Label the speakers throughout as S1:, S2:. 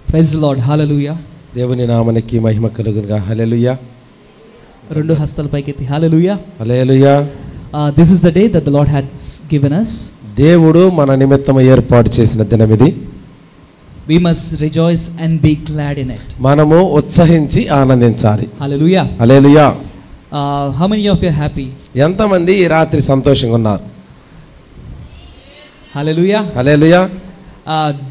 S1: Praise the lord. హల్లెలూయా.
S2: దేవుని నామమునకి మహిమ కలుగునుగా. హల్లెలూయా.
S1: రెండు హస్తాల పైకెత్తి హల్లెలూయా.
S2: హల్లెలూయా.
S1: This is the day that the Lord has given us.
S2: దేవుడు మన నిమిత్తము ఏర్పాటు చేసిన దినం ఇది.
S1: We must rejoice and be glad in it.
S2: మనము ఉత్సహించి ఆనందించాలి.
S1: Hallelujah.
S2: Hallelujah.
S1: How many of you are happy?
S2: ఎంతమంది ఈ రాత్రి సంతోషంగా ఉన్నారు?
S1: Hallelujah.
S2: Hallelujah.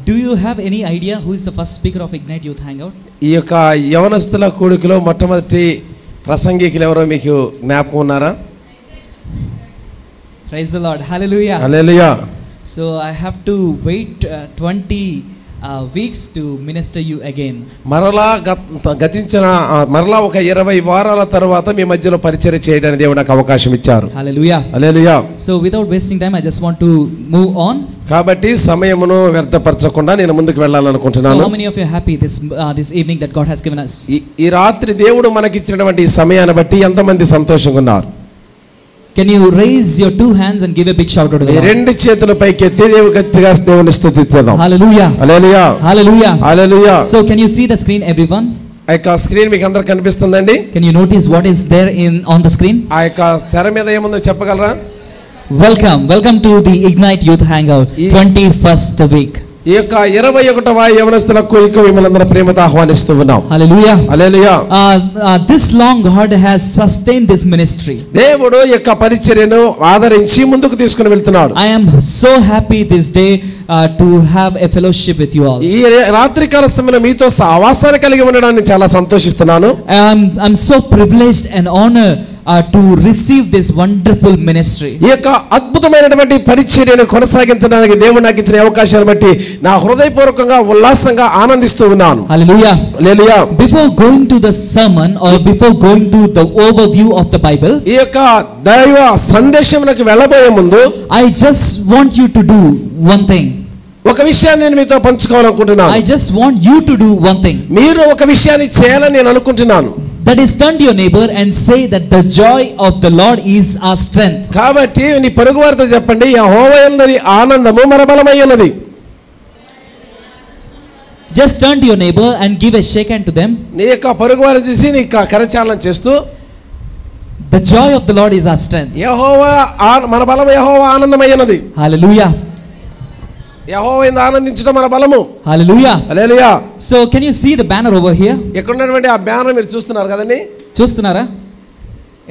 S1: Do you have any idea who is the first speaker of Ignite Youth Hangout?
S2: ఈ యొక్క యవనస్తుల కూడికలో మొట్టమొదటి ప్రసంగికులు ఎవరో మీకు జ్ఞాపకం ఉన్నారా?
S1: Praise the Lord. Hallelujah.
S2: Hallelujah.
S1: So I have to wait 20 weeks to minister you again.
S2: మరలా ఒక 20 వారాల తర్వాత మీ మధ్యలో పరిచర్య చేయడానికి దేవుడు నాకు అవకాశం ఇచ్చారు.
S1: Hallelujah.
S2: Hallelujah.
S1: So without wasting time I just want to move on.
S2: కాబట్టి సమయమును వ్యర్థపరచకుండా నేను ముందుకు వెళ్ళాలనుకుంటున్నాను.
S1: So how many of you are happy this evening that God has given us?
S2: ఈ రాత్రి దేవుడు మనకి ఇచ్చినటువంటి ఈ సమయాన్ని బట్టి ఎంతమంది సంతోషంగా ఉన్నారు?
S1: Can you raise your two hands and give a big shout out to the Lord?
S2: రెండు చేతుల పైకి ఎత్తి గట్టిగా దేవుని స్తుతిద్దాం.
S1: Hallelujah.
S2: Hallelujah.
S1: Hallelujah.
S2: Hallelujah.
S1: So can you see the screen everyone?
S2: ఆ యొక్క స్క్రీన్ మీకు అందరికి కనిపిస్తుందండి?
S1: Can you notice what is there on the screen?
S2: ఆ యొక్క తెర మీద ఏముందో చెప్పగలరా?
S1: Welcome to the Ignite Youth Hangout 21st week.
S2: ఈ యొక్క 21వ యవనస్తుల కూడిక మిమ్మల్ని ప్రేమతో ఆహ్వానిస్తూ ఉన్నాం.
S1: Hallelujah.
S2: Hallelujah.
S1: This long God has sustained this ministry.
S2: దేవుడు ఈ యొక్క పరిచర్యను ఆదరించి ముందుకు తీసుకుని వెళ్తున్నాడు.
S1: I am so happy this day to have a fellowship with you all.
S2: ఈ రాత్రికాల సమయంలో మీతో సహవాసాన్ని కలిగి ఉండడానికి చాలా సంతోషిస్తున్నాను.
S1: I'm so privileged and honored to receive this wonderful ministry.
S2: ఈ యొక్క అద్భుతమైనటువంటి పరిచర్యను కొనసాగించడానికి దేవుడు నాకు ఇచ్చిన అవకాశాన్ని బట్టి నా హృదయపూర్వకంగా ఉల్లాసంగా ఆనందిస్తూ ఉన్నాను.
S1: Hallelujah.
S2: Hallelujah.
S1: Before going to the sermon or before going to the overview of the Bible,
S2: ఈ యొక్క దైవ సందేశమునకు వెళ్ళబోయే ముందు
S1: I just want you to do one thing.
S2: ఒక విషయాన్ని నేను మీతో పంచుకోవాలనుకుంటున్నాను.
S1: I just want you to do one thing.
S2: మీరు ఒక విషయాన్ని చేయాలని నేను అనుకుంటున్నాను.
S1: That is, turn to your neighbor and say that the joy of the Lord is our strength.
S2: కాబట్టి నీ పొరుగువారితో చెప్పండి, యెహోవా యందలి ఆనందము మన బలమై ఉన్నది.
S1: Just turn to your neighbor and give a shake hand to them.
S2: నీ యొక్క పొరుగువారిని చూసి నీ కరచాలనం చేస్తూ
S1: The joy of the Lord is our strength.
S2: యెహోవా మన బలము, యెహోవా ఆనందమై ఉన్నది.
S1: Hallelujah.
S2: యెహోవా యందు ఆనందించడం మన బలము.
S1: Hallelujah.
S2: Hallelujah.
S1: So can you see the banner over here?
S2: ఇక్కడ ఉన్నటువంటి ఆ బ్యానర్ మీరు చూస్తున్నారు కదండి?
S1: చూస్తున్నారా?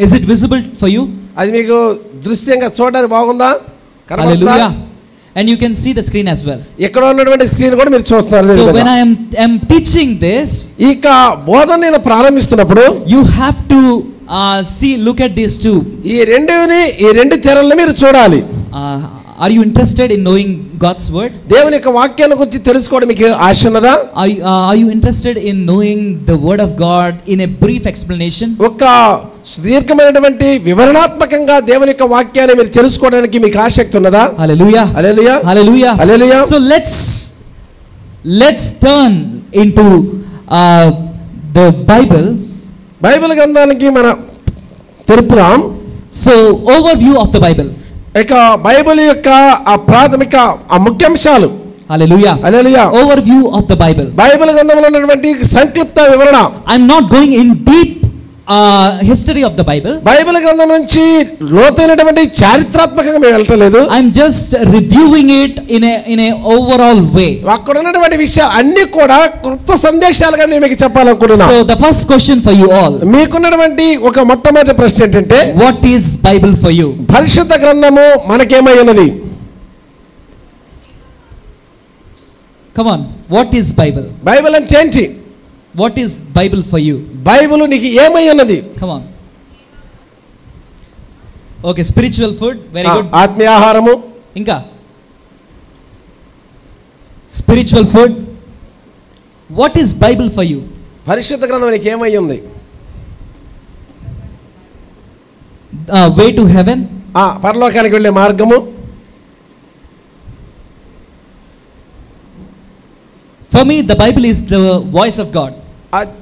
S1: Is it visible for you?
S2: అది మీకు దృశ్యంగా చూడడానికి బాగుందా?
S1: Hallelujah. And you can see the screen as well.
S2: ఇక్కడ ఉన్నటువంటి స్క్రీన్ కూడా మీరు చూస్తున్నారు.
S1: So when I am teaching this,
S2: ఇక బోధన నేను ప్రారంభిస్తున్నప్పుడు
S1: you have to look at these two.
S2: ఈ రెండు తెరలను మీరు చూడాలి.
S1: Are you interested in knowing God's word?
S2: దేవుని యొక్క వాక్యాన్ని గురించి తెలుసుకోవడం మీకు ఆశ ఉన్నదా?
S1: Are you interested in knowing the word of God in a brief explanation?
S2: ఒక సుదీర్ఘమైనటువంటి వివరణాత్మకంగా దేవుని యొక్క వాక్యాన్ని మీరు తెలుసుకోవడానికి మీకు ఆసక్తి ఉన్నదా?
S1: Hallelujah.
S2: Hallelujah.
S1: Hallelujah.
S2: Hallelujah.
S1: So let's turn into the Bible
S2: గ్రంథానికి మనం తెలుపుదాం.
S1: So overview of the Bible.
S2: ఇక బైబిల్ యొక్క ఆ ప్రాథమిక ముఖ్యాంశాలు.
S1: Hallelujah.
S2: Hallelujah.
S1: Overview of the Bible.
S2: Bible గ్రంథంలో ఉన్నటువంటి సంక్షిప్త వివరణ.
S1: I'm not going in deep history of the Bible.
S2: Bible గ్రంథం నుంచి లోతైనటువంటి చారిత్రాత్మకంగా మేము వెళ్ళట్లేదు.
S1: I'm just reviewing it in a overall way.
S2: అక్కడ ఉన్నటువంటి విషయాలు అన్ని కూడా కృత సందేశాలుగా నేను మీకు చెప్పాలనుకుంటున్నాను.
S1: So the first question for you all.
S2: మీకున్నటువంటి ఒక మొట్టమొదటి ప్రశ్న ఏంటంటే,
S1: what is Bible for you?
S2: పరిశుద్ధ గ్రంథము మనకేమై ఉన్నది?
S1: Come on, what is Bible?
S2: Bible అంటే ఏంటి?
S1: What is Bible for you?
S2: Bible నీకు ఏమై ఉన్నది?
S1: Come on. Okay, spiritual food, very good.
S2: ఆత్మీయ ఆహారము.
S1: ఇంకా spiritual food. What is Bible for you?
S2: పరిశుద్ధ గ్రంథం నీకు ఏమై ఉంది?
S1: Way to heaven.
S2: పరలోకానికి వెళ్ళే మార్గము.
S1: For me, the Bible is the voice of God.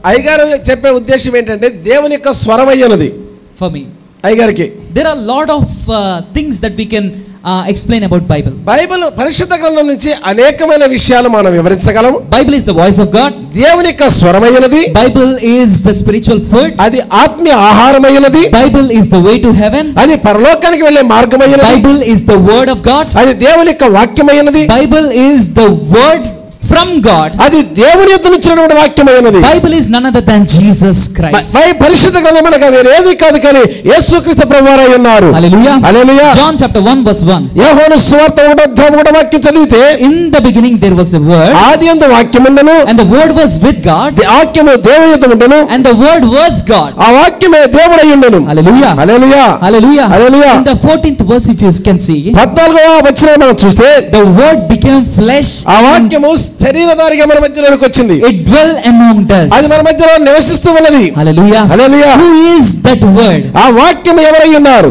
S2: అయ్యగారు చెప్పే ఉద్దేశం ఏంటంటే దేవుని యొక్క స్వరం అయ్యనది.
S1: For me,
S2: అయ్యగారికి
S1: there are a lot of things that we can explain about Bible.
S2: Bible పరిశుద్ధ గ్రంథం నుంచి అనేకమైన విషయాలు మనం వివరించగలము.
S1: Bible is the voice of God.
S2: దేవుని యొక్క స్వరమైనది.
S1: Bible is the spiritual food.
S2: అది ఆత్మీయ ఆహారమైనది.
S1: Bible is the way to heaven.
S2: అది పరలోకానికి వెళ్ళే మార్గమైనది.
S1: Bible is the word of God.
S2: అది దేవుని యొక్క వాక్యమైనది.
S1: Bible is the word from God.
S2: అది దేవుని యొద్ద నుంచి వచ్చినటువంటి వాక్యమైనది.
S1: Bible is none other than Jesus Christ.
S2: పరిశుద్ధ గ్రంథం అనగా వేరేది కాదు కానీ యేసుక్రీస్తు ప్రభువారై ఉన్నారు.
S1: హల్లెలూయా.
S2: హల్లెలూయా.
S1: John chapter 1 verse 1.
S2: యోహాను సువార్త 1వ వాక్యం చదివితే
S1: In the beginning there was a word.
S2: ఆదియందు వాక్యం ఉండెను.
S1: And the word was with God.
S2: వాక్యము దేవుని యొద్ద ఉండెను.
S1: And the word was God.
S2: ఆ వాక్యమే దేవుడై ఉండెను.
S1: హల్లెలూయా.
S2: Hallelujah.
S1: Hallelujah.
S2: Hallelujah.
S1: In the 14th verse if you can see,
S2: 14వ వచనం మనం చూస్తే
S1: the word became flesh.
S2: ఆ వాక్యము శరీరధారిగా మన మధ్యలోకి వచ్చింది.
S1: It dwelt among us.
S2: అది మన మధ్యలో నివసిస్తూ ఉన్నది.
S1: హల్లెలూయా.
S2: హల్లెలూయా.
S1: Who is that word?
S2: ఆ వాక్యం ఎవరై ఉన్నారు?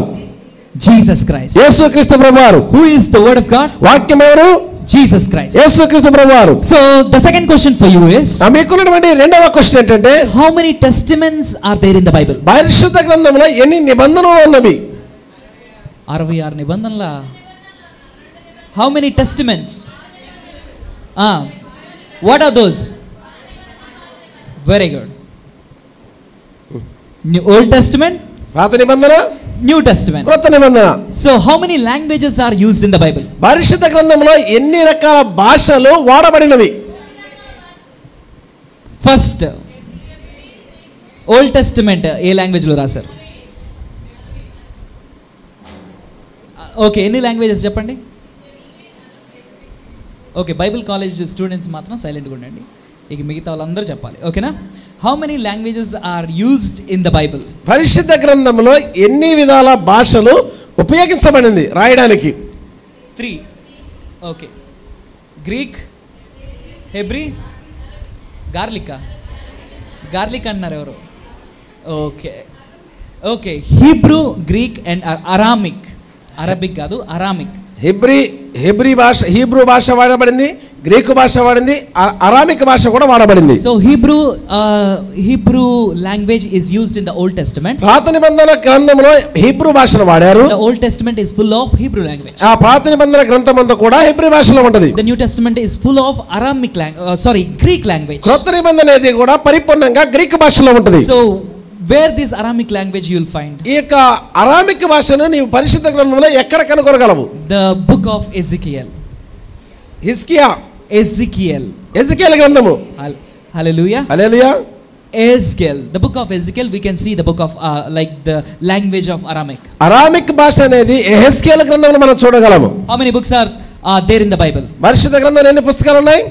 S1: Jesus Christ.
S2: యేసుక్రీస్తు ప్రభువారు.
S1: Who is the word of God?
S2: వాక్యం ఎవరు?
S1: Jesus Christ.
S2: యేసుక్రీస్తు ప్రభువారు.
S1: So the second question for you is,
S2: మీకున్నటువంటి రెండవ క్వశ్చన్ ఏంటంటే,
S1: how many testaments are there in the Bible?
S2: పరిశుద్ధ గ్రంథంలో ఎన్ని నిబంధనలు ఉన్నవి?
S1: 66 నిబంధనల. How many testaments? What are those? Very good. Old Testament,
S2: పాత నిబంధన,
S1: New Testament.
S2: క్రొత్త నిబంధన.
S1: So how many languages are used in the Bible?
S2: పరిశుద్ధ గ్రంథంలో ఎన్ని రకాల భాషలు వాడబడినవి?
S1: ఫస్ట్ ఓల్డ్ టెస్టమెంట్ ఏ లాంగ్వేజ్ లో రాశారు? ఓకే, ఎన్ని లాంగ్వేజెస్ చెప్పండి? ఓకే, బైబిల్ కాలేజ్ స్టూడెంట్స్ మాత్రం సైలెంట్గా ఉండండి, ఇక మిగతా వాళ్ళందరూ చెప్పాలి, ఓకేనా? How many languages are used in the Bible?
S2: పరిశుద్ధ గ్రంథంలో ఎన్ని విధాల భాషలు ఉపయోగించబడింది రాయడానికి?
S1: 3. ఓకే, గ్రీక్, హెబ్రీ, గార్లిక్ అన్నారు ఎవరు? Okay okay, Hebrew, Greek and Aramaic. Arabic కాదు, అరామిక్. హెబ్రీ భాష, హీబ్రూ భాష వాడబడింది, గ్రీకు భాష వాడింది, అరామిక్ భాష కూడా వాడబడింది. So Hebrew language is used in the Old Testament.
S2: పాత నిబంధన గ్రంథంలో హీబ్రూ భాషను వాడారు.
S1: The Old Testament is full of Hebrew language.
S2: ఆ పాత నిబంధన గ్రంథం అంతా కూడా హీబ్రూ భాషలో ఉంటది.
S1: The New Testament is full of Greek language.
S2: కొత్త నిబంధన అనేది కూడా పరిపూర్ణంగా గ్రీక్ భాషలో ఉంటది.
S1: So where this Aramic language you will find?
S2: ఈ యొక్క అరామిక్ భాషను నీవు పరిశుద్ధ గ్రంథంలో ఎక్కడ కనుగొనగలవు?
S1: The book of Ezekiel.
S2: Ezekiel గ్రంథము.
S1: Hallelujah.
S2: Hallelujah.
S1: Ezekiel, the book of Ezekiel, we can see the book of like the language of Aramic.
S2: Aramaic భాష అనేది ఎహెజ్కేల్ గ్రంథంలో మనం చూడగలము.
S1: How many books are there in the Bible?
S2: పరిశుద్ధ గ్రంథంలో ఎన్ని పుస్తకాలు ఉన్నాయి?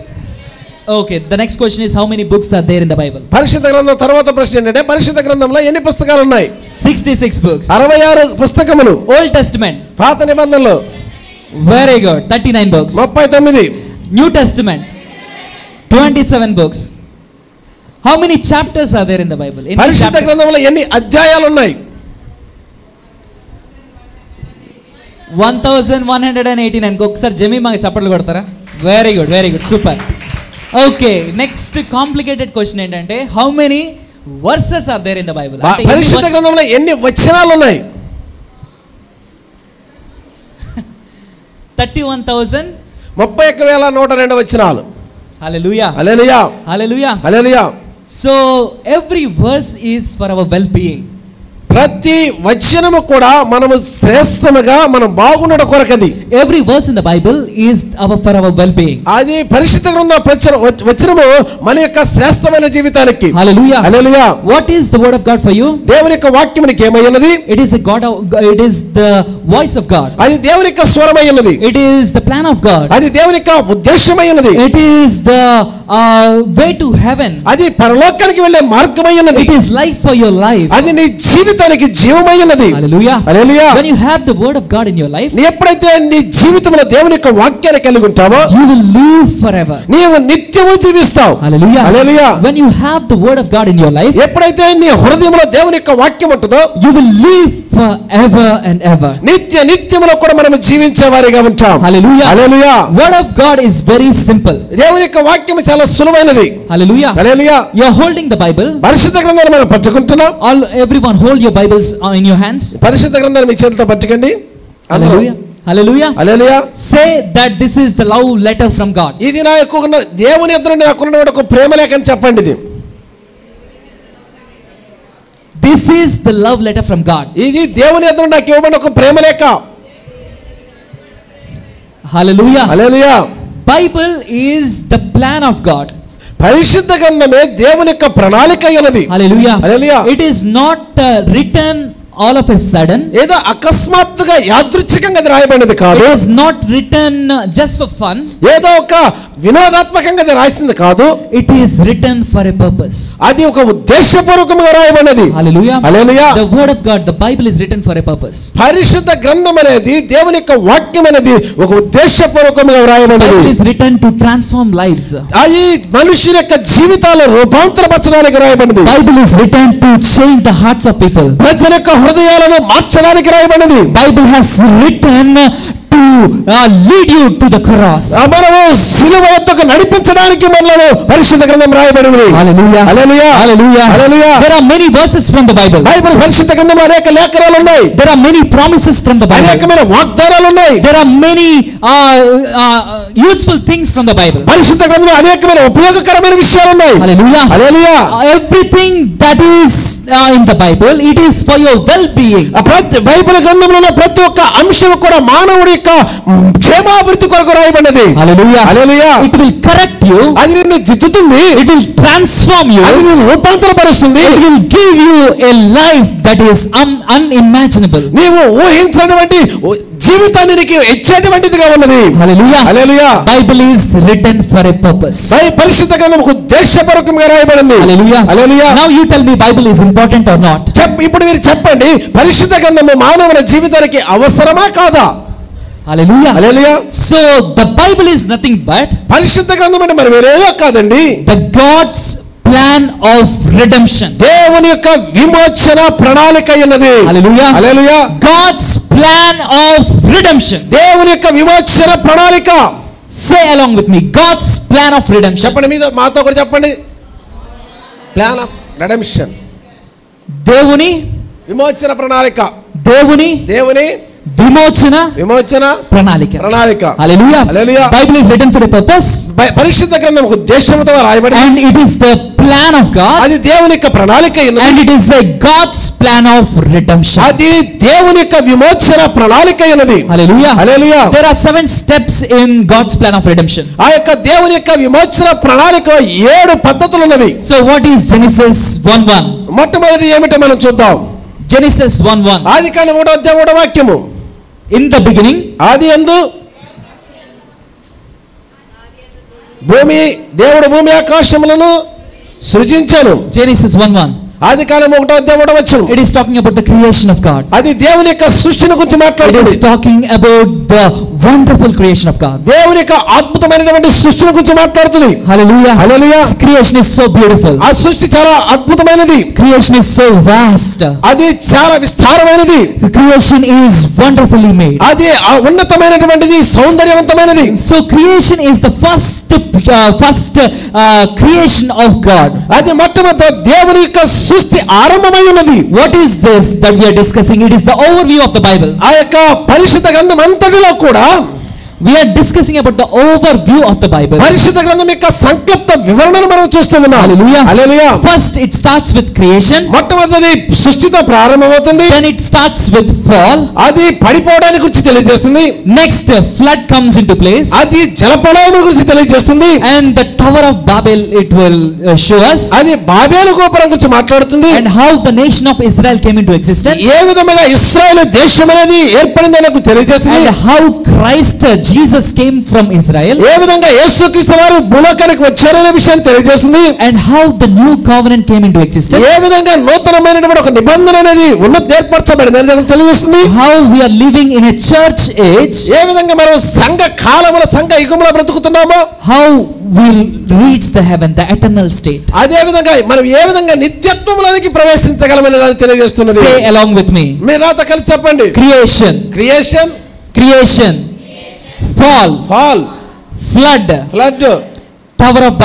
S1: Okay, the next question is how many books are there in the Bible?
S2: పరిశుద్ధ గ్రంథం తర్వాత ప్రశ్న ఏంటంటే పరిశుద్ధ గ్రంథంలో ఎన్ని పుస్తకాలు ఉన్నాయి?
S1: 66 books.
S2: 66 పుస్తకములు.
S1: Old Testament,
S2: పాత నిబంధనలో
S1: very good, 39 books.
S2: 39.
S1: New Testament, 27 books. How many chapters are there in the Bible?
S2: పరిశుద్ధ గ్రంథంలో ఎన్ని అధ్యాయాలు ఉన్నాయి?
S1: 1189. ఒకసారి జమీ మాకు చప్పట్లు కొడతారా? Very good, super. Okay, next complicated question ఏంటంటే how many verses are there in the Bible?
S2: పరిశుద్ధ గ్రంథంలో ఎన్ని వచనాలు ఉన్నాయి?
S1: 31,000.
S2: 31,102 వచనాలు.
S1: Hallelujah.
S2: Hallelujah.
S1: Hallelujah.
S2: Hallelujah.
S1: So every verse is for our well being.
S2: ప్రతి వచనము కూడా మనము శ్రేష్టముగా మనం బాగుండడం కొరకది.
S1: Every verse in the Bible is for our well being.
S2: అది పరిశుద్ధ గ్రంథం వచనము మన యొక్క శ్రేష్టమైన జీవితానికి.
S1: Hallelujah.
S2: Hallelujah.
S1: What is the word of God for you? దేవుని
S2: యొక్క వాక్యం నీకు ఏమైనది?
S1: It is it is the voice of God.
S2: అది దేవుని యొక్క స్వరమైనది.
S1: It is the plan of God.
S2: అది దేవుని యొక్క ఉద్దేశమైనది.
S1: It is the way to heaven.
S2: అది పరలోకానికి వెళ్ళే మార్గమైనది.
S1: It is life for your life.
S2: అది నీ జీవితానికి జీవమైనది.
S1: హల్లెలూయా.
S2: హల్లెలూయా.
S1: When you have the word of God in your life,
S2: నీ ఎప్పుడైతే నీ జీవితంలో దేవుని యొక్క వాక్యాన్ని కలిగి ఉంటావో
S1: you will live forever.
S2: నీవు నిత్యము జీవిస్తావు.
S1: హల్లెలూయా.
S2: హల్లెలూయా.
S1: When you have the word of God in your life,
S2: ఎప్పుడైతే నీ హృదయంలో దేవుని యొక్క వాక్యం ఉంటుందో
S1: you will live forever and ever.
S2: నిత్యములో కూడా మనం జీవించే వారిగా ఉంటాం.
S1: హల్లెలూయా.
S2: హల్లెలూయా.
S1: Word of God is very simple.
S2: దేవుని యొక్క వాక్యం చాలా సులభమైనది.
S1: హల్లెలూయా.
S2: హల్లెలూయా.
S1: You are holding the Bible.
S2: పరిశుద్ధ గ్రంథాన్ని మనం పట్టుకుంటున్నాం.
S1: Everyone hold your Bibles in your hands.
S2: పరిశుద్ధ గ్రంథాన్ని మీ చేతితో పట్టుకోండి.
S1: హల్లెలూయా. Hallelujah.
S2: Hallelujah.
S1: Say that this is the love letter from God.
S2: ఇది నా యొక్క దేవుని యొద్ద నుండి నాకున్నటువంటి ఒక ప్రేమ లేఖ అని చెప్పండి. ఇది
S1: This is the love letter from God.
S2: ఇది దేవుని యొద్ద నుండి నాకు ఇవ్వబడిన ఒక ప్రేమ లేఖ.
S1: Hallelujah.
S2: Hallelujah.
S1: Bible is the plan of God.
S2: పరిశుద్ధ గ్రంథమే దేవుని యొక్క ప్రణాళిక అయినది.
S1: Hallelujah.
S2: Hallelujah.
S1: It is not written all of a sudden.
S2: ఏదో అకస్మాత్తుగా యాదృచ్ఛికంగా అది రాయబడినది కాదు.
S1: It is not written just for fun.
S2: ఏదో ఒక వినోదాత్మకంగా అది రాసింది కాదు.
S1: It is written for a purpose.
S2: అది ఒక ఉద్దేశపూర్వకంగా రాయబడినది.
S1: Hallelujah.
S2: Hallelujah.
S1: The word of God, the Bible is written for a purpose.
S2: పరిశుద్ధ గ్రంథం అనేది దేవుని యొక్క వాక్యం అనేది ఒక ఉద్దేశపూర్వకంగా రాయబడినది.
S1: Bible is written to transform lives.
S2: అది మనుషుల యొక్క జీవితాలను రూపాంతరపరచడానికి రాయబడినది.
S1: Bible is written to change the hearts of people.
S2: ప్రజల యొక్క హృదయాలను మార్చడానికి రాయబడినది.
S1: Bible has written to lead you to the cross.
S2: మనము సిలువ వద్దకు నడిపించడానికి మనలను పరిశుద్ధ గ్రంథం రాయబడినది.
S1: Hallelujah.
S2: Hallelujah.
S1: Hallelujah.
S2: Hallelujah.
S1: There are many verses from the Bible.
S2: Bible పరిశుద్ధ గ్రంథంలో అనేక లేఖనాలు ఉన్నాయి.
S1: There are many promises from the Bible.
S2: అనేకమైన వాగ్దానాలు ఉన్నాయి.
S1: There are many useful things from the Bible.
S2: పరిశుద్ధ గ్రంథంలో అనేకమైన ఉపయోగకరమైన విషయాలు ఉన్నాయి.
S1: Hallelujah.
S2: Hallelujah.
S1: Everything that is in the Bible, it is for your well-being.
S2: Bible గ్రంథంలో ఉన్న ప్రతి ఒక్క అంశం కూడా మానవుడి యొక్క క్షేమాభివృద్ధి కొరకు రాయబడినది.
S1: Hallelujah.
S2: Hallelujah.
S1: It will correct you.
S2: అది నిన్ను దిద్దుతుంది.
S1: It will transform you.
S2: అది నిన్ను రూపాంతరపరుస్తుంది.
S1: It will give you a life that is unimaginable.
S2: నీవు ఊహించినటువంటి జీవితాన్ని నీకు ఇచ్చేటువంటిదిగా ఉన్నది.
S1: Hallelujah.
S2: Hallelujah.
S1: Bible is written for a purpose.
S2: పరిశుద్ధ గ్రంథం ఒక ఉద్దేశపూర్వకంగా రాయబడింది.
S1: Hallelujah.
S2: Hallelujah.
S1: Now you tell me, Bible is important or not?
S2: ఇప్పుడు మీరు చెప్పండి, పరిశుద్ధ గ్రంథము మానవుల జీవితానికి అవసరమా కాదా?
S1: Hallelujah.
S2: Hallelujah.
S1: So the Bible is nothing but
S2: పరిశుద్ధ గ్రంథం అంటే మరి వేరేదో కాదండి,
S1: the God's plan of redemption.
S2: దేవుని యొక్క విమోచన ప్రణాళిక అన్నది.
S1: Hallelujah.
S2: Hallelujah.
S1: God's plan of redemption.
S2: దేవుని యొక్క విమోచన ప్రణాళిక.
S1: Say along with me, God's plan of redemption.
S2: చెప్పండి, మీద మాతో కూడా చెప్పండి. Plan of redemption.
S1: దేవుని
S2: విమోచన ప్రణాళిక.
S1: దేవుని విమోచన ప్రణాళిక. Hallelujah.
S2: Hallelujah.
S1: Bible is written for a purpose.
S2: పరిశుద్ధ గ్రంథం ఒక ఉద్దేశంతో రాయబడింది.
S1: And it is the plan of God.
S2: అది దేవుని యొక్క ప్రణాళిక అన్నది.
S1: And it is a God's plan of redemption.
S2: అది దేవుని యొక్క విమోచన ప్రణాళిక అన్నది.
S1: Hallelujah.
S2: Hallelujah.
S1: There are 7 steps in God's plan of redemption.
S2: ఆ యొక్క దేవుని యొక్క విమోచన ప్రణాళికలో 7 పద్ధతులు ఉన్నవి.
S1: So what is Genesis 1:1?
S2: మొట్టమొదటి ఏమిటో మనం చూద్దాం.
S1: Genesis 1:1.
S2: ఆదికాండం 1వ వాక్యము.
S1: In the beginning,
S2: ఆదియందు దేవుడు భూమి ఆకాశములను సృజించెను.
S1: Genesis 1:1.
S2: ఆదికాండం 1వ.
S1: It is talking about the creation of God.
S2: అది దేవుని యొక్క సృష్టిని గురించి మాట్లాడుతుంది.
S1: It is talking about the wonderful creation of God.
S2: దేవుని యొక్క అద్భుతమైనటువంటి సృష్టిని గురించి మాట్లాడుతుంది.
S1: Hallelujah.
S2: Hallelujah.
S1: Creation is so beautiful.
S2: ఆ సృష్టి చాలా అద్భుతమైనది.
S1: Creation is so vast.
S2: అది చాలా విస్తారమైనది.
S1: Creation is wonderfully made.
S2: అది ఉన్నతమైనటువంటిది, సౌందర్యవంతమైనది.
S1: So creation is the first creation of God.
S2: అది మొట్టమొదటి దేవుని యొక్క సృష్టి ఆరంభమై ఉన్నది.
S1: What is this that we are discussing? It is the overview of the Bible.
S2: ఆ యొక్క పరిశుద్ధ గ్రంథం అంతటిలో కూడా
S1: we are discussing about the overview of the Bible.
S2: పరిశుద్ధ గ్రంథం యొక్క సంక్షిప్త వివరణను మనం చూస్తున్నాం.
S1: Hallelujah.
S2: Hallelujah.
S1: First it starts with creation.
S2: మొట్టమొదటి సృష్టితో ప్రారంభమవుతుంది.
S1: Then it starts with fall.
S2: అది పడిపోవడానికి గురించి తెలియజేస్తుంది.
S1: Next flood comes into place.
S2: అది జలప్రళయం గురించి తెలియజేస్తుంది.
S1: And the Tower of Babel it will show us.
S2: అది బాబేలు గోపురం గురించి మాట్లాడుతుంది.
S1: And how the nation of Israel came into existence.
S2: ఏ విధంగా ఇశ్రాయేలు దేశం అనేది ఏర్పడిందని మనకు తెలియజేస్తుంది.
S1: And how Christ Jesus came from Israel.
S2: ఏ విధంగా యేసుక్రీస్తు వారు భూలోకానికి వచ్చారనే విషయాన్ని తెలియజేస్తుంది.
S1: And how the new covenant came into existence.
S2: ఏ విధంగా నూతనమైనటువంటి ఒక నిబంధన అనేది ఏర్పరచబడిందని తెలియజేస్తుంది.
S1: How we are living in a church age.
S2: ఏ విధంగా మనం సంఘ కాలములో సంఘ యుగములో బ్రతుకుతున్నామో.
S1: How we'll reach the heaven, the eternal state.
S2: అదే విధంగా మనం ఏ విధంగా నిత్యత్వములోనికి ప్రవేశించగలమని దాన్ని తెలియజేస్తున్నది.
S1: Say along with me.
S2: మీరు నాతో కలిసి చెప్పండి.
S1: Creation, fall, flood,
S2: Tower of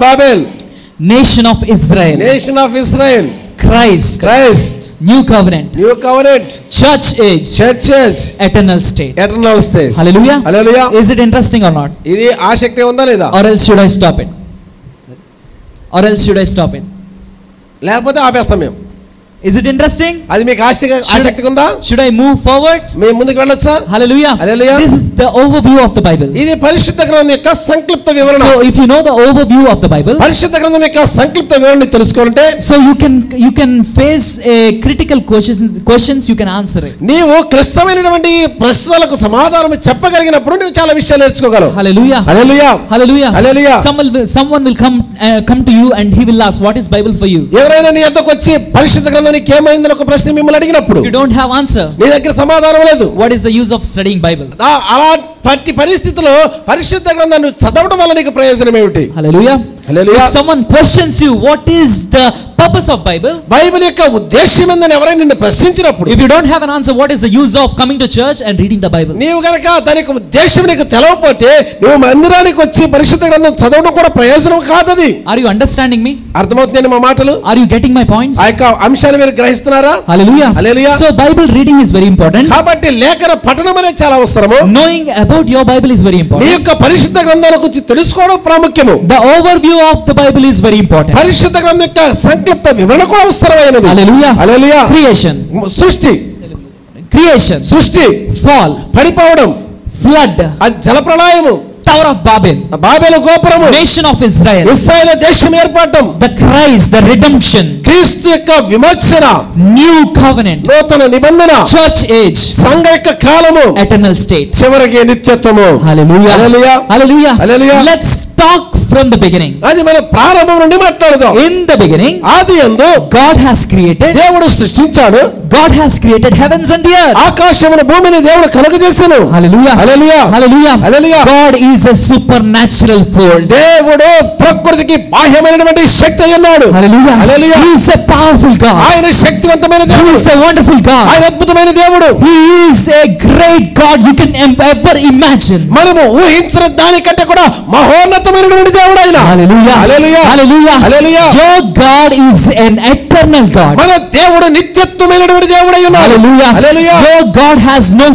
S2: Babel,
S1: nation of Israel, Christ, new covenant, church age, eternal state. Hallelujah. Is it interesting or not?
S2: ఇది ఆసక్తి ఉందా లేదా?
S1: Or else should I stop it? లేకపోతే ఆపేస్తాం మేము. Is it interesting?
S2: అది మీకు ఆసక్తి ఉందా?
S1: Should I move forward?
S2: మేము ముందుకు వెళ్ళొచ్చా?
S1: Hallelujah.
S2: This
S1: is the overview of the Bible.
S2: ఇది పరిశుద్ధ గ్రంథం యొక్క సంక్షిప్త వివరణ.
S1: So if you know the overview of the Bible,
S2: పరిశుద్ధ గ్రంథం యొక్క సంక్షిప్త వివరణని తెలుసుకోవాలంటే,
S1: so you can face a critical questions you can answer it.
S2: నీవు క్లిష్టమైనటువంటి ప్రశ్నలకు సమాధానం చెప్పగలిగినప్పుడు నువ్వు చాలా విషయాలు నేర్చుకోగలవు.
S1: Hallelujah.
S2: Hallelujah.
S1: Hallelujah.
S2: Hallelujah.
S1: Someone will come to you and he will ask, what is Bible for you?
S2: ఎవరైనా నీ వద్దకు వచ్చి పరిశుద్ధ గ్రంథం నీకు ఏమైందని ఒక ప్రశ్న మిమ్మల్ని అడిగినప్పుడు,
S1: you don't have answer,
S2: నీ దగ్గర సమాధానం లేదు,
S1: what is the use of studying Bible?
S2: అలా పరిస్థితిలో పరిశుద్ధ గ్రంథాన్ని చదవడం వల్ల నీకు ప్రయోజనం ఏమిటి?
S1: Hallelujah.
S2: Hallelujah.
S1: If someone questions you, what is the purpose of Bible?
S2: Bible యొక్క ఉద్దేశం ఏందని ఎవరైనా నిన్ను ప్రశ్నించినప్పుడు,
S1: if you don't have an answer, what is the use of coming to church and reading the Bible?
S2: నీవు గనక దానికి ఉద్దేశం నీకు తెలవకపోతే నువ్వు మందిరానికి వచ్చి పరిశుద్ధ గ్రంథం చదవడం కూడా ప్రయోజనం కాదది.
S1: Are you understanding me?
S2: అర్థమవుతుంది మా మాటలు?
S1: Are you getting my points?
S2: ఆ యొక్క అంశాన్ని మీరు గ్రహిస్తున్నారా?
S1: Hallelujah.
S2: Hallelujah.
S1: So Bible reading is very important.
S2: కాబట్టి లేఖన పఠనం అనేది చాలా అవసరము.
S1: Knowing about your Bible is very important.
S2: నీ యొక్క పరిశుద్ధ గ్రంథాల గురించి తెలుసుకోవడం ప్రాముఖ్యము.
S1: The overview of the Bible is very important.
S2: పరిశుద్ధ గ్రంథం యొక్క సంక్షిప్త వివరణ కూడా అవసరమైనది.
S1: Hallelujah.
S2: Hallelujah.
S1: Creation,
S2: సృష్టి,
S1: fall,
S2: పడిపోవడం,
S1: flood,
S2: అది జలప్రళయము,
S1: Tower of Babel,
S2: Babel గోపురము,
S1: nation of Israel,
S2: ఇశ్రాయేలు దేశం ఏర్పడడం,
S1: the Christ, the redemption,
S2: క్రీస్తు యొక్క విమోచన,
S1: new covenant,
S2: నూతన నిబంధన,
S1: church age,
S2: సంఘ యొక్క కాలము,
S1: eternal state,
S2: చివరికి నిత్యత్వము.
S1: Hallelujah.
S2: Hallelujah.
S1: Hallelujah.
S2: Hallelujah.
S1: Let's talk from the beginning.
S2: అది మన ప్రారంభం నుండి మాట్లాడదాం.
S1: In the beginning,
S2: ఆదియందు
S1: God has created,
S2: దేవుడు సృష్టించాడు.
S1: God has created heavens and the earth.
S2: ఆకాశమును భూమిని దేవుడు కలుగజేసెను.
S1: Hallelujah.
S2: Hallelujah.
S1: Hallelujah.
S2: Hallelujah.
S1: God is a supernatural force.
S2: దేవుడు ప్రకృతికి బాహ్యమైనటువంటి శక్తి అయ్యున్నాడు.
S1: Hallelujah.
S2: Hallelujah.
S1: He is a powerful God.
S2: ఆయన శక్తివంతమైన
S1: He
S2: దేవుడు.
S1: is a wonderful God.
S2: ఆయన అద్భుతమైన దేవుడు.
S1: He is a great God you can ever imagine.
S2: మనము ఊహించిన దానికంటే కూడా మహోన్నతమైనటువంటి దేవుడు ఆయన.
S1: Hallelujah.
S2: Hallelujah.
S1: Hallelujah.
S2: Hallelujah.
S1: Your God is an eternal God.
S2: మన దేవుడు నిత్యత్వమైనటువంటి దేవుడు అయ్యున్నాడు.
S1: Hallelujah.
S2: Hallelujah.
S1: Your God has no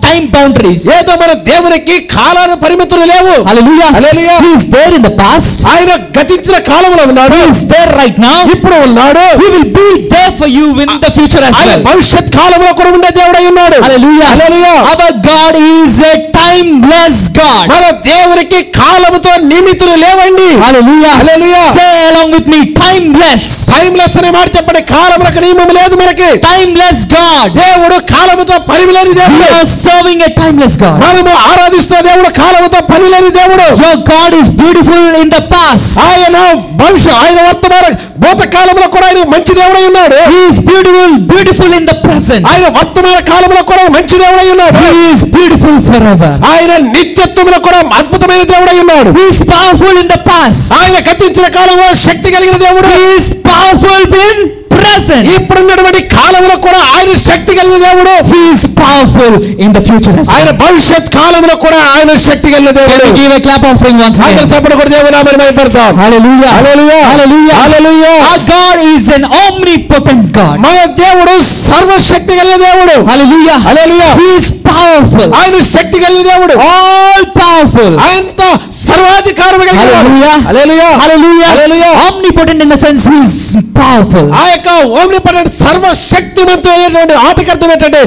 S1: time boundaries.
S2: ఏదో మన దేవునికి కాలాల పరిమితులు లేవు.
S1: Hallelujah.
S2: Hallelujah.
S1: He is there in the past.
S2: ఆయన గతించిన కాలంలో ఉన్నాడు.
S1: He is there right now.
S2: ఇప్పుడు ఉన్నాడు.
S1: He will be there for you in the future as well.
S2: భవిష్యత్ కాలంలో కూడా ఉండే దేవుడు అయ్యున్నాడు.
S1: Hallelujah.
S2: Hallelujah.
S1: Our God is a timeless God.
S2: మన దేవునికి కాలముతో నిమిత్తులు లేవండి.
S1: Hallelujah.
S2: Hallelujah.
S1: Say along with me, timeless.
S2: Timeless అనే మాట చెప్పండి. కాలములకు నియమం లేదు మనకి.
S1: Timeless God.
S2: దేవుడు కాలముతో పరిమిలేని దేవుడు.
S1: We are serving a timeless God.
S2: మనము ఆరాధిస్తున్న దేవుడు కాలముతో పనిలేని దేవుడు.
S1: Your God is beautiful in the past.
S2: ఆయన ఆయన వర్తమాన భూతకాలంలో కూడా ఆయన మంచి దేవుడై ఉన్నాడు.
S1: He is beautiful in the present.
S2: ఆయన వర్తమాన కాలంలో కూడా మంచి దేవుడై ఉన్నాడు.
S1: He is beautiful forever.
S2: ఆయన నిత్యత్వంలో కూడా అద్భుతమైన దేవుడై ఉన్నాడు.
S1: He is powerful in the past.
S2: ఆయన గతించిన కాలంలో శక్తి కలిగిన దేవుడు.
S1: He is powerful in present.
S2: ఇప్పుడున్నటువంటి కాలంలో కూడా ఆయన శక్తి కలిగిన దేవుడు.
S1: He is powerful in the future as well.
S2: ఆయన భవిష్యత్ కాలంలో కూడా ఆయన శక్తి కలిగిన దేవుడు.
S1: Can we give a clap offering once again?
S2: అందరూ చప్పట్లు కొట్టి దేవుని నామమును మహిమపడతాం.
S1: Hallelujah.
S2: Hallelujah.
S1: Hallelujah.
S2: Hallelujah.
S1: Our God is an omnipotent God.
S2: మన దేవుడు సర్వశక్తి కలిగిన దేవుడు.
S1: Hallelujah.
S2: Hallelujah.
S1: He is powerful.
S2: ఆయన శక్తి కలిగిన దేవుడు.
S1: All powerful.
S2: ఆయన సర్వాధికారము కలిగిన దేవుడు.
S1: Hallelujah.
S2: Hallelujah.
S1: Hallelujah.
S2: Hallelujah.
S1: Omnipotent in the sense he is powerful.
S2: ఆ యొక్క ఓమ్నిపోటెంట్ సర్వశక్తిమంతుడైనటువంటి ఆటకర్థం ఏంటంటే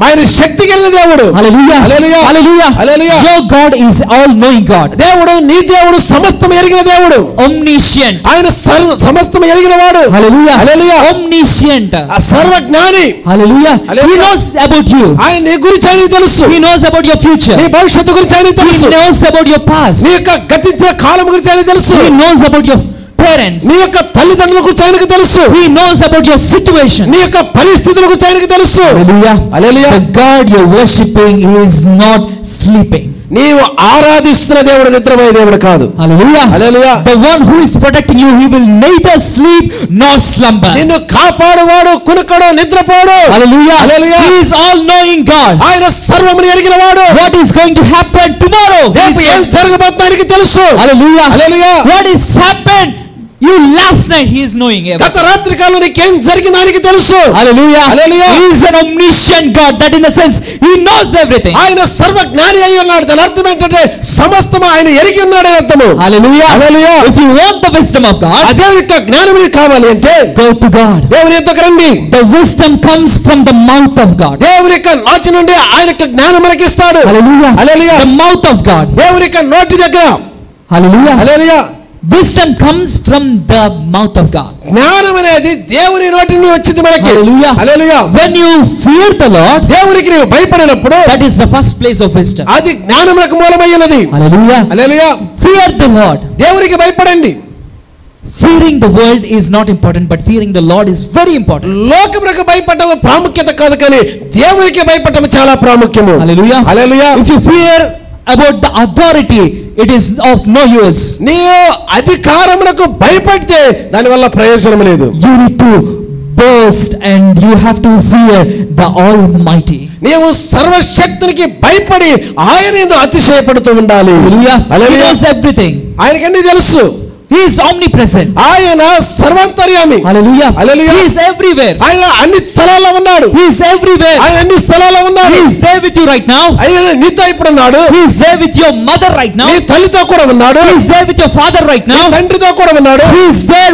S2: ఆయన శక్తి కలిగిన దేవుడు.
S1: Hallelujah.
S2: Hallelujah.
S1: Hallelujah.
S2: Hallelujah.
S1: Your God is all knowing God.
S2: దేవుడు నీ దేవుడు సమస్తం ఎరిగిన దేవుడు.
S1: Omniscient.
S2: ఆయన సమస్తం ఎరిగిన వాడు.
S1: Hallelujah.
S2: Hallelujah.
S1: Omniscient.
S2: సర్వజ్ఞాని.
S1: Hallelujah. He knows about you.
S2: ఆయన నీ గురించి ఆయనకు తెలుసు.
S1: He knows about your future.
S2: నీ భవిష్యత్తు గురించి ఆయనకు తెలుసు.
S1: He knows about your past.
S2: నీ యొక్క గతించిన కాలం గురించి ఆయనకు తెలుసు.
S1: He knows about your parents.
S2: నీ యొక్క తల్లిదండ్రుల గురించి ఆయనకు తెలుసు.
S1: He knows about your situation.
S2: నీ యొక్క పరిస్థితుల గురించి ఆయనకు తెలుసు.
S1: Hallelujah.
S2: Hallelujah.
S1: The God you're worshiping is not sleeping.
S2: నీవు ఆరాధిస్తున్న దేవుడు నిద్రపోయే దేవుడు కాదు.
S1: Hallelujah.
S2: Hallelujah.
S1: The one who is protecting you, he will neither sleep nor slumber.
S2: నిన్ను కాపాడువాడు కునుకడు నిద్రపోడు.
S1: Hallelujah.
S2: Hallelujah.
S1: He is all knowing God.
S2: ఆయన సర్వమును ఎరిగిన వాడు.
S1: What is going to happen tomorrow?
S2: రేపు ఏం జరగబోతుందో ఆయనకి తెలుసు.
S1: Hallelujah.
S2: Hallelujah.
S1: What is happened You last night he is knowing everything.
S2: గత రాత్రి కాలంలో నీకేం జరిగిందో ఆయనకి తెలుసు.
S1: Hallelujah.
S2: Hallelujah.
S1: He is an omniscient God. That in the sense he knows everything.
S2: ఆయన సర్వజ్ఞాని అయి ఉన్నాడు. దాని అర్థం ఏంటంటే సమస్తము ఆయన ఎరిగి ఉన్నాడు అని అర్థము.
S1: Hallelujah.
S2: Hallelujah.
S1: If you want the wisdom of God,
S2: అదే యొక్క జ్ఞానం నీకు కావాలి అంటే
S1: go to God.
S2: దేవుని యొద్దకు రండి.
S1: The wisdom comes from the mouth of God.
S2: దేవుని యొక్క నోటి నుండి ఆయన యొక్క జ్ఞానం మనకి ఇస్తాడు.
S1: Hallelujah.
S2: Hallelujah.
S1: The mouth of God.
S2: దేవుని యొక్క నోటి దగ్గర.
S1: Hallelujah.
S2: Hallelujah.
S1: Wisdom comes from the mouth of God.
S2: జ్ఞానం అనేది దేవుని నోటి నుండి వచ్చింది మనకి.
S1: Hallelujah.
S2: Hallelujah.
S1: When you fear the Lord,
S2: దేవునికి నీవు భయపడినప్పుడు
S1: that is the first place of wisdom.
S2: అది జ్ఞానమునకు మూలమైనది.
S1: Hallelujah.
S2: Hallelujah.
S1: Fear the Lord.
S2: దేవునికి భయపడండి.
S1: Fearing the world is not important, but fearing the Lord is very important.
S2: లోకమునకు భయపడడం ప్రాముఖ్యత కాదు, కానీ దేవునికి భయపడడం చాలా ప్రాముఖ్యము.
S1: Hallelujah.
S2: Hallelujah.
S1: If you fear about the authority, it is of no use.
S2: నీవు అధికారమునకు భయపడితే దాని వల్ల ప్రయోజనం లేదు.
S1: You need to boast and you have to fear the Almighty.
S2: నీవు సర్వశక్తునికి భయపడి ఆయన యందు అతిశయపడుతూ ఉండాలి.
S1: Hallelujah. He knows everything.
S2: ఆయనకి అన్ని తెలుసు.
S1: He is omnipresent.
S2: ఆయన సర్వాంతర్యామి.
S1: Hallelujah.
S2: Hallelujah.
S1: He is everywhere.
S2: ఆయన అన్ని స్థలాల్లో ఉన్నాడు.
S1: He is everywhere.
S2: ఆయన అన్ని స్థలాల్లో ఉన్నాడు.
S1: He is there with you right now.
S2: ఆయన నీతో ఇప్పుడు ఉన్నాడు.
S1: He is there with your mother right now.
S2: నీ తల్లితో కూడా ఉన్నాడు.
S1: He is there with your father right now.
S2: నీ తండ్రితో కూడా ఉన్నాడు.
S1: He is there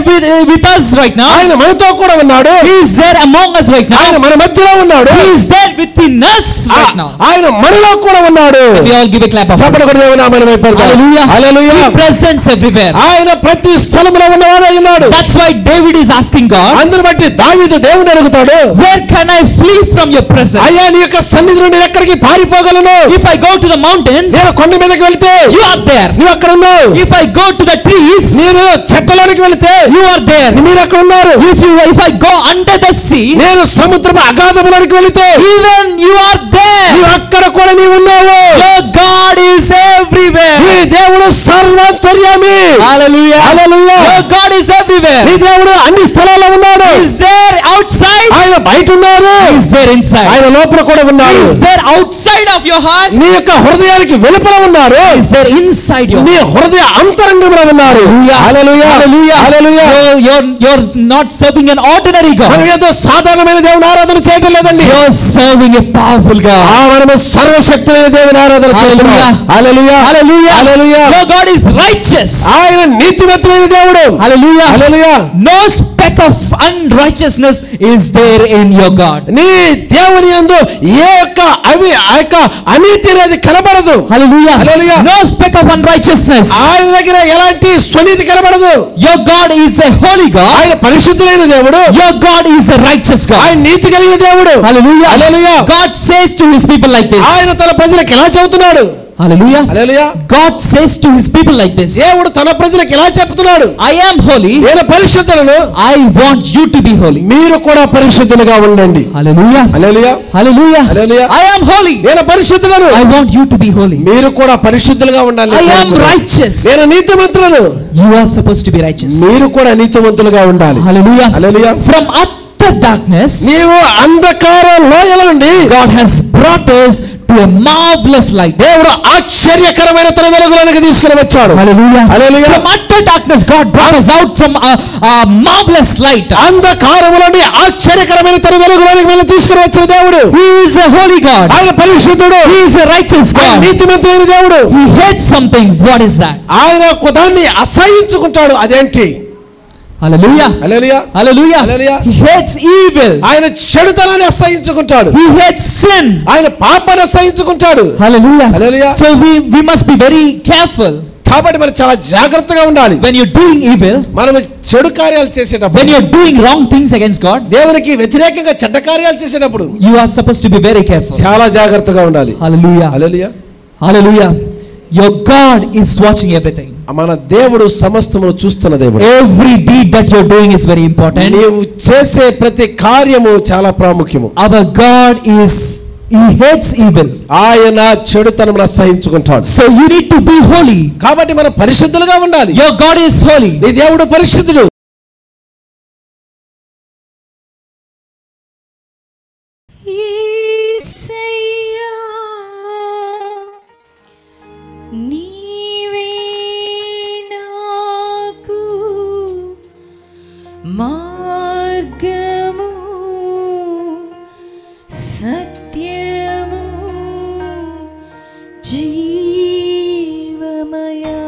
S1: with us right now.
S2: ఆయన మనతో కూడా ఉన్నాడు.
S1: He is there among us right now.
S2: ఆయన మన మధ్యలో ఉన్నాడు.
S1: He is there within us right now.
S2: ఆయన మనలో కూడా ఉన్నాడు.
S1: We all give a clap of
S2: చప్పట్లు కొట్టి దేవుని నామమున మహిమపరచుదాం.
S1: Hallelujah.
S2: Hallelujah.
S1: He presents everywhere.
S2: ఆయన ప్రతి స్థలములో ఉన్నవాడు ఉన్నాడు.
S1: That's why David is asking God,
S2: అందుని బట్టి దావీదు దేవుని అడుగుతాడు,
S1: where can I flee from your presence?
S2: అయ్యా నీ యొక్క సన్నిధి నుండి ఎక్కడికి పారిపోగలను?
S1: If I go to the mountains,
S2: నేను కొండ మీదకి వెళ్తే
S1: you are there.
S2: నువ్వు అక్కడ ఉన్నావు.
S1: If I go to the trees,
S2: నేను చెట్లలోనికి వెళ్తే
S1: you are there.
S2: మీరు అక్కడ ఉన్నారు.
S1: If I go under the sea,
S2: నేను సముద్రపు అగాధములోనికి వెళ్తే
S1: even you are there.
S2: నువ్వు అక్కడ కూడా నీవు ఉన్నావు.
S1: Your God is everywhere.
S2: నీ దేవుడు సర్వాంతర్యామి.
S1: Hallelujah.
S2: Hallelujah.
S1: Your God is everywhere.
S2: నీ దేవుడు అన్ని స్థలాల్లో ఉన్నాడు.
S1: He is there outside.
S2: ఆయన బయట ఉన్నారు.
S1: He is there inside.
S2: ఆయన లోపల కూడా
S1: He
S2: ఉన్నాడు.
S1: is there outside of your heart.
S2: నీ యొక్క హృదయానికి వెలుపల ఉన్నారు.
S1: He is there inside your
S2: నీ
S1: heart.
S2: హృదయ అంతరంగంలో ఉన్నారు.
S1: Hallelujah.
S2: Hallelujah. Hallelujah.
S1: You're not serving an ordinary
S2: మనం
S1: God.
S2: ఏదో సాధారణమైన దేవుని ఆరాధన చేయడం లేదండి.
S1: You're serving a powerful God.
S2: మనము సర్వశక్తులైన దేవుని ఆరాధన చేస్తున్నాం. Hallelujah.
S1: Hallelujah.
S2: Hallelujah.
S1: Your God is righteous.
S2: ఆయన నీతిమంతుడైన దేవుడు.
S1: Hallelujah.
S2: Hallelujah.
S1: No speck of unrighteousness is there in your God.
S2: నీ దేవుని యందు ఏ యొక్క అనీతి అనేది కనబడదు.
S1: Hallelujah.
S2: Hallelujah.
S1: No speck of unrighteousness.
S2: ఆయన దగ్గర ఎలాంటి స్వనీతి కనబడదు.
S1: Your God is a holy God.
S2: ఆయన పరిశుద్ధుడైన దేవుడు.
S1: Your God is a righteous God.
S2: ఆయన నీతి కలిగిన దేవుడు.
S1: Hallelujah.
S2: Hallelujah.
S1: God says to his people like this.
S2: ఆయన తన ప్రజలకు ఎలా చెబుతున్నాడు?
S1: Hallelujah.
S2: Hallelujah.
S1: God says to his people like this.
S2: దేవుడు తన ప్రజలకు ఎలా చెప్తున్నాడు?
S1: I am holy.
S2: నేను పరిశుద్ధులను.
S1: I want you to be holy.
S2: మీరు కూడా పరిశుద్ధులుగా ఉండండి.
S1: Hallelujah.
S2: Hallelujah.
S1: Hallelujah.
S2: Hallelujah.
S1: I am holy.
S2: నేను పరిశుద్ధులను.
S1: I want you to be holy.
S2: మీరు కూడా పరిశుద్ధులుగా ఉండాలి.
S1: I am righteous.
S2: నేను నీతిమంతులను.
S1: You are supposed to be righteous.
S2: మీరు కూడా నీతిమంతులుగా ఉండాలి.
S1: Hallelujah.
S2: Hallelujah.
S1: From utter darkness,
S2: నీవు అంధకార లోయల నుండి
S1: God has brought us to a marvelous light.
S2: దేవుడు ఆశ్చర్యకరమైన తన వెలుగులోనికి తీసుకుని వచ్చాడు.
S1: Hallelujah.
S2: Hallelujah.
S1: From utter darkness God brought us out from a marvelous light.
S2: అంధకారములోని ఆశ్చర్యకరమైన తన వెలుగులోనికి మనం తీసుకుని వచ్చిన దేవుడు.
S1: He is a holy God.
S2: ఆయన పరిశుద్ధుడు.
S1: He is a righteous
S2: ఆయన
S1: God.
S2: నీతిమంతుడైన దేవుడు.
S1: He hates something. What is that?
S2: ఆయన దాన్ని అసహించుకుంటాడు. అదేంటి?
S1: Hallelujah.
S2: Hallelujah.
S1: Hallelujah.
S2: Hallelujah.
S1: He hates evil.
S2: ఆయన చెడుతనాన్ని అసహించుకుంటాడు.
S1: He hates sin.
S2: ఆయన పాపాన్ని అసహించుకుంటాడు.
S1: Hallelujah.
S2: Hallelujah.
S1: So we must be very careful.
S2: కాబట్టి మనం చాలా జాగ్రత్తగా ఉండాలి.
S1: When you're doing evil,
S2: మనం చెడు కార్యాలు చేసేటప్పుడు,
S1: when you're doing wrong things against God,
S2: దేవునికి వ్యతిరేకంగా చెడ్డ కార్యాలు చేసేటప్పుడు
S1: you are supposed to be very careful.
S2: చాలా జాగ్రత్తగా ఉండాలి.
S1: Hallelujah.
S2: Hallelujah.
S1: Hallelujah. Your God is watching everything.
S2: మన దేవుడు సమస్తమును చూస్తున్న దేవుడు.
S1: Every deed that you're doing is very important.
S2: నీవు చేసే ప్రతి కార్యము చాలా ప్రాముఖ్యము.
S1: Our God He hates evil.
S2: ఆయన చెడుతనమును అసహించుకుంటాడు.
S1: So you need to be holy.
S2: కాబట్టి మనం పరిశుద్ధులుగా ఉండాలి.
S1: Your God is holy.
S2: నీ దేవుడు పరిశుద్ధుడు.
S3: మార్గము సత్యము జీవమయా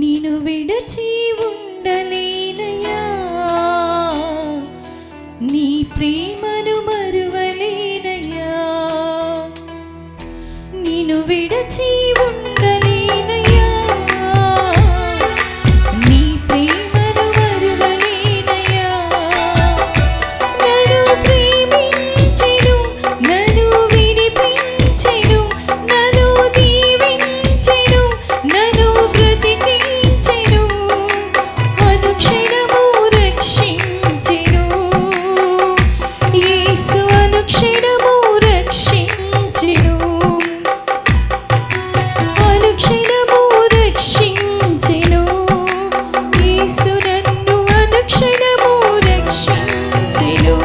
S3: నిన్ను విడచి ఉండలేనయ్యా నీ ప్రేమను మరువలేనయ్యా నిన్ను విడచి ఉండలేనయ్యా నీ ప్రేమను మరువలేనయ్యా నన్ను ప్రేమించెను నన్ను విడిపించెను నన్ను దీవించెను నన్ను బ్రతికించెను అనుక్షణము రక్షించెను యేసు అనుక్షణము రక్షించెను అనుక్షణము రక్షించెను యేసు నన్ను అనుక్షణము రక్షించెను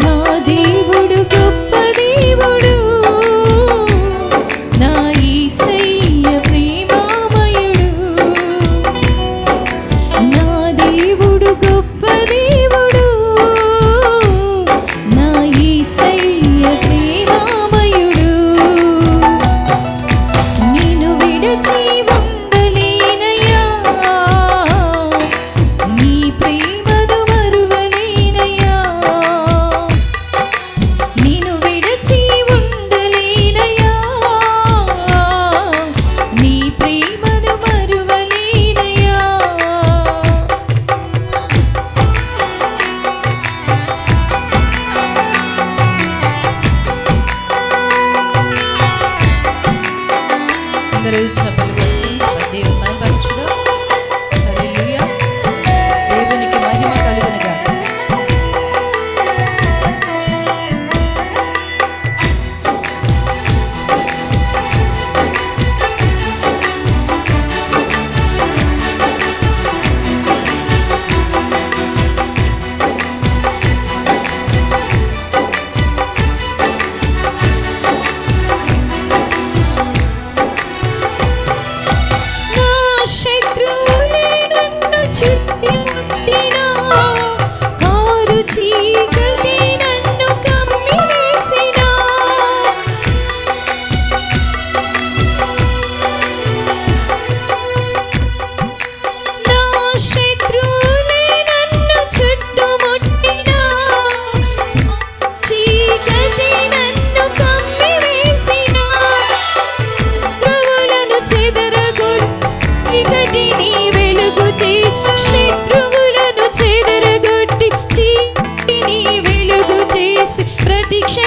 S3: నా దేవుడు గొప్ప దేవుడు నా యేసయ్య ప్రేమామయుడు నా దేవుడు గొప్ప దేవుడు నా యేసయ్య ప్రేమామయుడు నిన్ను విడచి ఉండలేనయ్యా నీ ప్రేమను మరువలేనయ్యా నిన్ను విడచి ఉండలేనయ్యా నీ ప్రేమను మరువలేనయ్యా అందరూ చప్పట్లు కొట్టి దేవుని మహిమపరచుదాం. హల్లెలూయా. దేవునికి మహిమ కలుగును గాక. నా శత్రువులే నన్ను చుట్టుముట్టినా కారు చీకటి నన్ను కమ్మివేసినా నా శత్రువులే నన్ను చుట్టుముట్టినా చీకటి నన్ను కమ్మివేసినా శత్రువులను చెదరగొట్టి నీ వెలుగు శత్రువులను చెదరగొట్టి నీ వెలుగు చేసి ప్రతిక్ష